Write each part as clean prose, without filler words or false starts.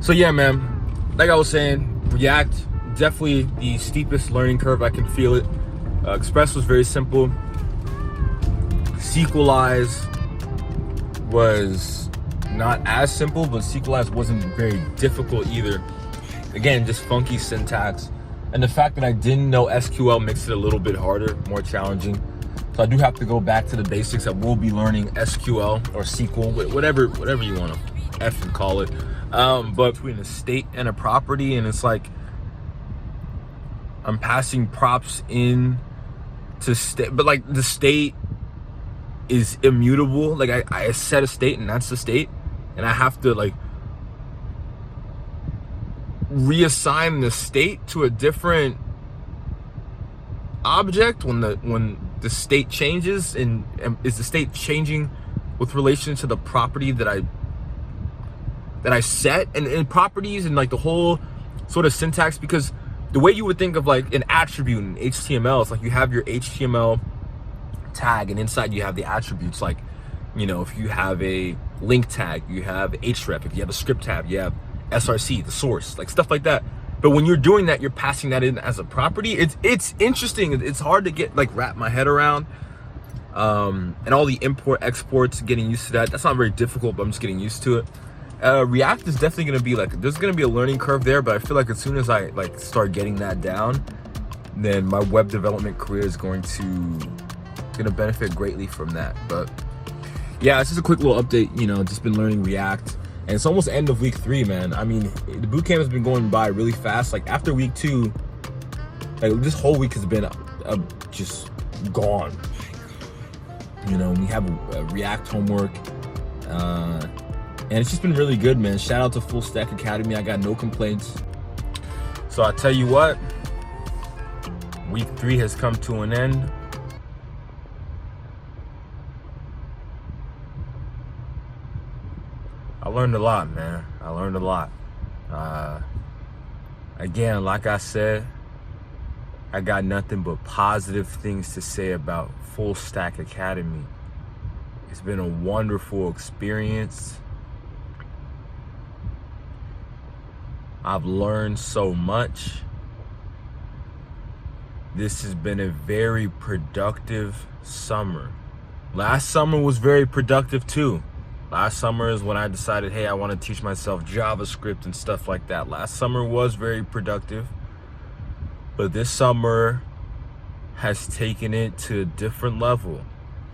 So yeah, man, like I was saying, React, definitely the steepest learning curve. I can feel it. Express was very simple. Sequelize was not as simple, but Sequelize wasn't very difficult either. Again, just funky syntax. And the fact that I didn't know SQL makes it a little bit harder, more challenging. So I do have to go back to the basics. I will be learning SQL or SQL, whatever you want to effing call it. But between a state and a property, and it's like I'm passing props in to state, but like the state is immutable. Like I set a state and that's the state, and I have to like reassign the state to a different object when the state changes, and is the state changing with relation to the property that I set, and properties and like the whole sort of syntax, because the way you would think of like an attribute in HTML is like you have your HTML tag and inside you have the attributes, like, you know, if you have a link tag, you have href. If you have a script tab, you have src, the source, like stuff like that. But when you're doing that, you're passing that in as a property. It's interesting. It's hard to get like wrap my head around, and all the import exports, getting used to that. That's not very difficult, but I'm just getting used to it. React is definitely going to be like, there's going to be a learning curve there, but I feel like as soon as I like start getting that down, then my web development career is going to benefit greatly from that. But yeah, it's just a quick little update, you know, just been learning React, and it's almost end of week 3, man. I mean, the bootcamp has been going by really fast. Like after week 2, like this whole week has been just gone. You know, we have a React homework, and it's just been really good, man. Shout out to Fullstack Academy. I got no complaints. So I tell you what, week 3 has come to an end. I learned a lot, man. I learned a lot. Again, like I said, I got nothing but positive things to say about Fullstack Academy. It's been a wonderful experience. I've learned so much. This has been a very productive summer. Last summer was very productive too. Last summer is when I decided, hey, I want to teach myself JavaScript and stuff like that. Last summer was very productive. But this summer has taken it to a different level,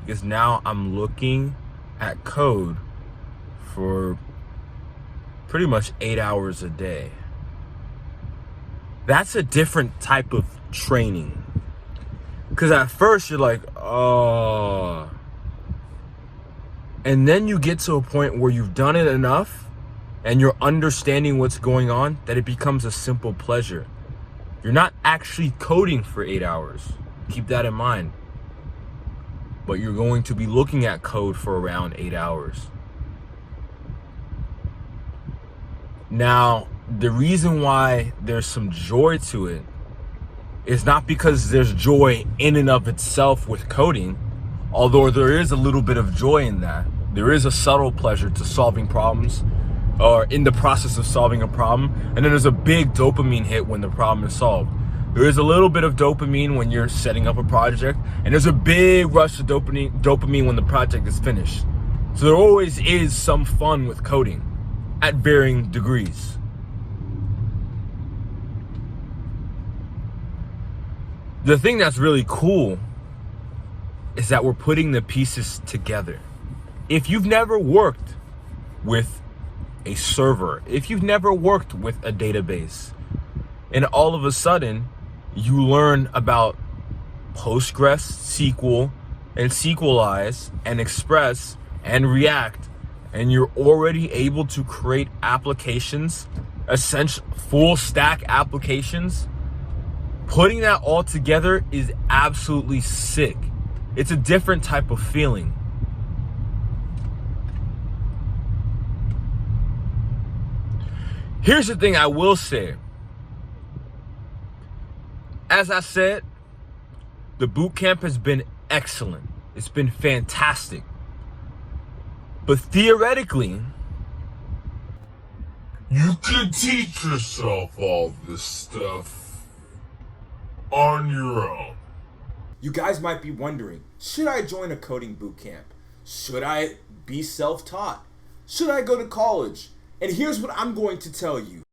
because now I'm looking at code for pretty much 8 hours a day. That's a different type of training. Because at first you're like, oh. And then you get to a point where you've done it enough and you're understanding what's going on that it becomes a simple pleasure. You're not actually coding for 8 hours. Keep that in mind. But you're going to be looking at code for around 8 hours. Now, the reason why there's some joy to it is not because there's joy in and of itself with coding, although there is a little bit of joy in that. There is a subtle pleasure to solving problems, or in the process of solving a problem, and then there's a big dopamine hit when the problem is solved. There is a little bit of dopamine when you're setting up a project, and there's a big rush of dopamine when the project is finished. So there always is some fun with coding at varying degrees. The thing that's really cool is that we're putting the pieces together. If you've never worked with a server, if you've never worked with a database, and all of a sudden you learn about Postgres, SQL, and Sequelize, and Express, and React, and you're already able to create applications, essential full stack applications, putting that all together is absolutely sick. It's a different type of feeling. Here's the thing I will say. As I said, the bootcamp has been excellent. It's been fantastic. But theoretically, You can teach yourself all this stuff on your own. You guys might be wondering, should I join a coding bootcamp? Should I be self-taught? Should I go to college? And here's what I'm going to tell you.